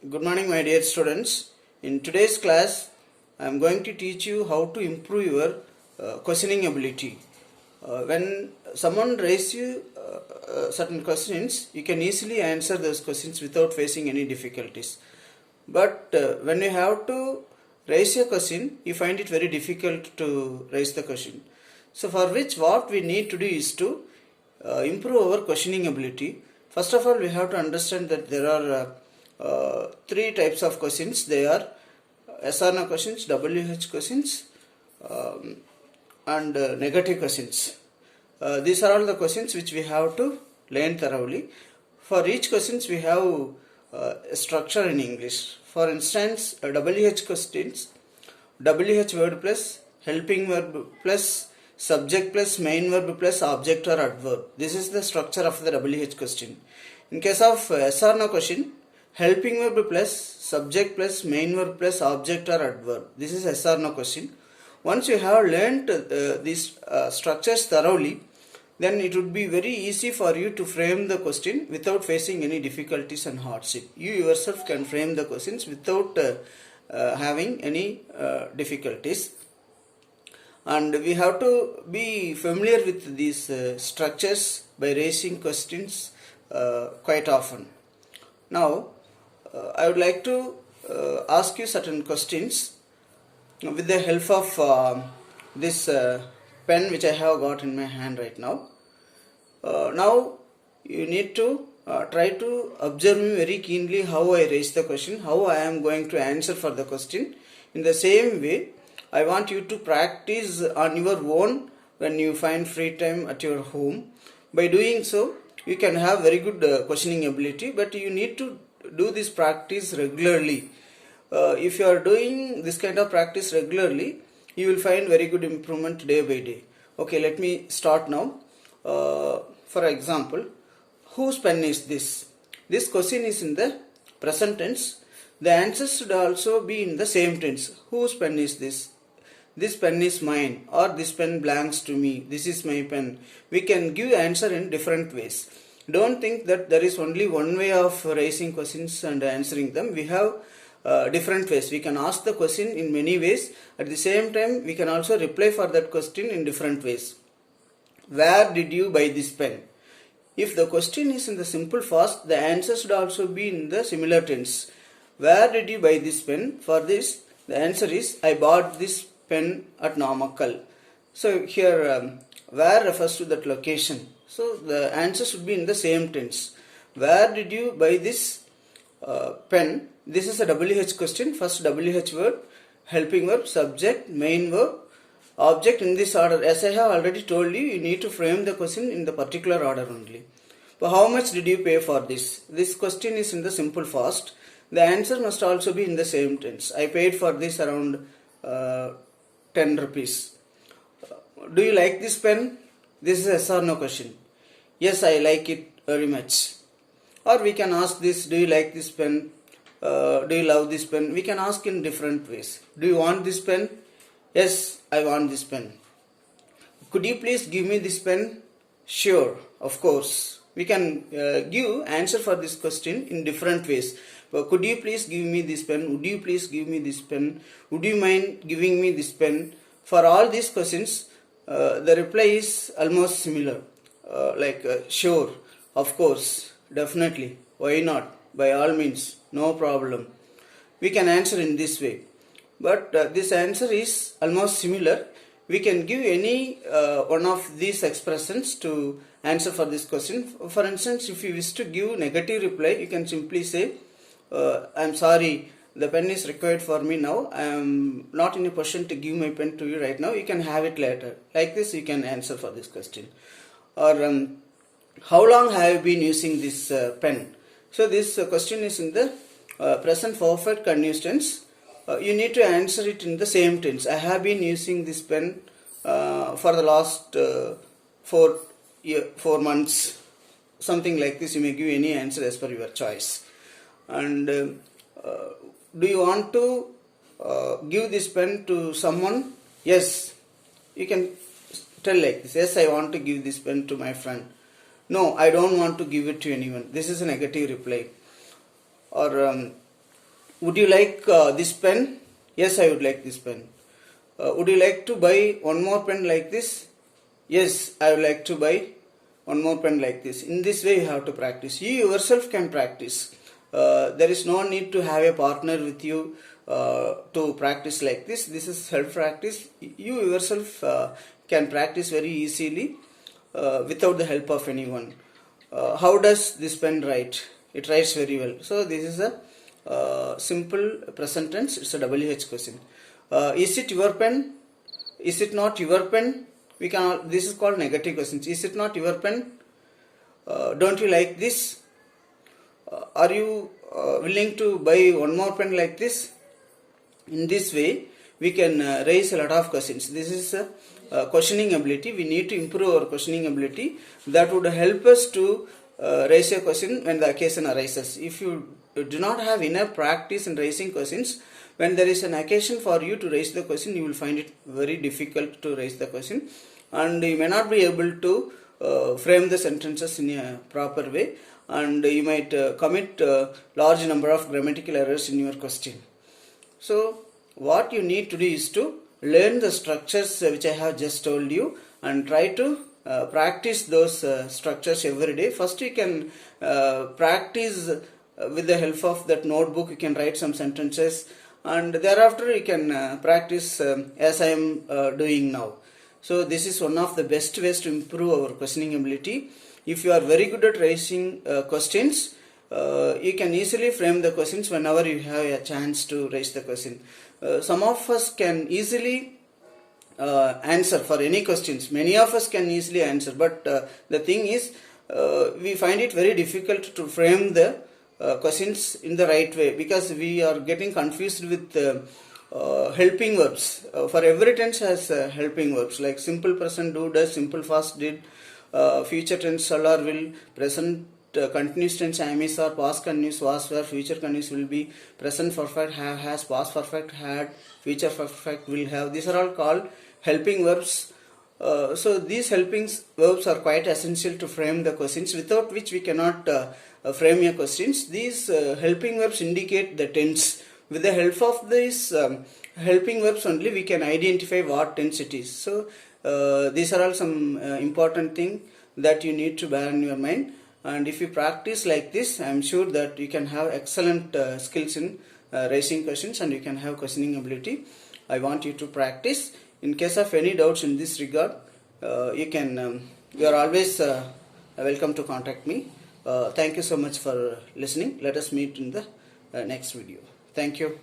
Good morning, my dear students. In today's class, I am going to teach you how to improve your questioning ability. When someone raises you certain questions, you can easily answer those questions without facing any difficulties. But when you have to raise a question, you find it very difficult to raise the question. So, for which what we need to do is to improve our questioning ability. First of all, we have to understand that there are three types of questions. They are yes or no questions, WH questions, and negative questions. These are all the questions which we have to learn thoroughly. For each questions we have a structure in English. For instance, WH questions, WH word plus helping verb plus subject plus main verb plus object or adverb. This is the structure of the WH question. In case of yes or no question, helping verb plus subject plus main verb plus object or adverb. This is yes or no question. Once you have learnt these structures thoroughly, then it would be very easy for you to frame the question without facing any difficulties and hardship. You yourself can frame the questions without having any difficulties. And we have to be familiar with these structures by raising questions quite often. Now, I would like to ask you certain questions with the help of this pen which I have got in my hand right now. Now you need to try to observe me very keenly how I raise the question, how I am going to answer for the question. In the same way, I want you to practice on your own when you find free time at your home. By doing so, you can have very good questioning ability, but you need to do this practice regularly. If you are doing this kind of practice regularly, you will find very good improvement day by day. Okay, let me start now. For example, whose pen is this? This question is in the present tense. The answer should also be in the same tense. Whose pen is this? This pen is mine, or this pen belongs to me. This is my pen. We can give answer in different ways. Don't think that there is only one way of raising questions and answering them. We have different ways. We can ask the question in many ways. At the same time, we can also reply for that question in different ways. Where did you buy this pen? If the question is in the simple past, the answer should also be in the similar tense. Where did you buy this pen? For this, the answer is I bought this pen at Namakkal. So here, where refers to that location. So the answer should be in the same tense. Where did you buy this pen? This is a WH question. First WH word, helping verb, subject, main verb, object in this order. As I have already told you, you need to frame the question in the particular order only. But how much did you pay for this? This question is in the simple past. The answer must also be in the same tense. I paid for this around 10 rupees. Do you like this pen? This is a yes or no question. Yes, I like it very much. Or we can ask this, do you like this pen? Do you love this pen? We can ask in different ways. Do you want this pen? Yes, I want this pen. Could you please give me this pen? Sure, of course. We can give answer for this question in different ways. But could you please give me this pen? Would you please give me this pen? Would you mind giving me this pen? For all these questions, the reply is almost similar. Sure, of course, definitely, why not, by all means, no problem. We can answer in this way. But this answer is almost similar. We can give any one of these expressions to answer for this question. For instance, if you wish to give negative reply, you can simply say, I am sorry, the pen is required for me now. I am not in a position to give my pen to you right now. You can have it later. Like this, you can answer for this question. Or how long have you been using this pen? So this question is in the present perfect continuous tense. You need to answer it in the same tense. I have been using this pen for the last 4 months. Something like this. You may give any answer as per your choice. And do you want to give this pen to someone? Yes. You can tell like this. Yes, I want to give this pen to my friend. No, I don't want to give it to anyone. This is a negative reply. Or Would you like this pen? Yes, I would like this pen. Would you like to buy one more pen like this? Yes, I would like to buy one more pen like this. In this way you have to practice. You yourself can practice. There is no need to have a partner with you to practice like this. This is self practice. You yourself can practice very easily without the help of anyone. How does this pen write? It writes very well. So this is a simple present tense. It's a WH question. Is it your pen? Is it not your pen? This is called negative questions. Is it not your pen? Don't you like this? Are you willing to buy one more pen like this? In this way we can raise a lot of questions. This is questioning ability. We need to improve our questioning ability. That would help us to raise a question when the occasion arises. If you do not have enough practice in raising questions, when there is an occasion for you to raise the question, you will find it very difficult to raise the question, and you may not be able to frame the sentences in a proper way, and you might commit large number of grammatical errors in your question. So what you need to do is to learn the structures which I have just told you, and try to practice those structures every day. First you can practice with the help of that notebook. You can write some sentences, and thereafter you can practice as I am doing now. So this is one of the best ways to improve our questioning ability. If you are very good at raising questions, you can easily frame the questions whenever you have a chance to raise the question. Some of us can easily answer for any questions. Many of us can easily answer, but the thing is we find it very difficult to frame the questions in the right way, because we are getting confused with helping verbs. For every tense has helping verbs, like simple present do, does, simple past did, future tense shall or will, present continuous tense am, is, or past continuous was, were, future continuous will be, present perfect have, has, past perfect had, future perfect will have. These are all called helping verbs. So these helping verbs are quite essential to frame the questions, without which we cannot frame your questions. These helping verbs indicate the tense. With the help of these helping verbs only we can identify what tense it is. So these are all some important things that you need to bear in your mind, and if you practice like this, I am sure that you can have excellent skills in raising questions, and you can have questioning ability. I want you to practice. In case of any doubts in this regard, you are always welcome to contact me. Thank you so much for listening. Let us meet in the next video. Thank you.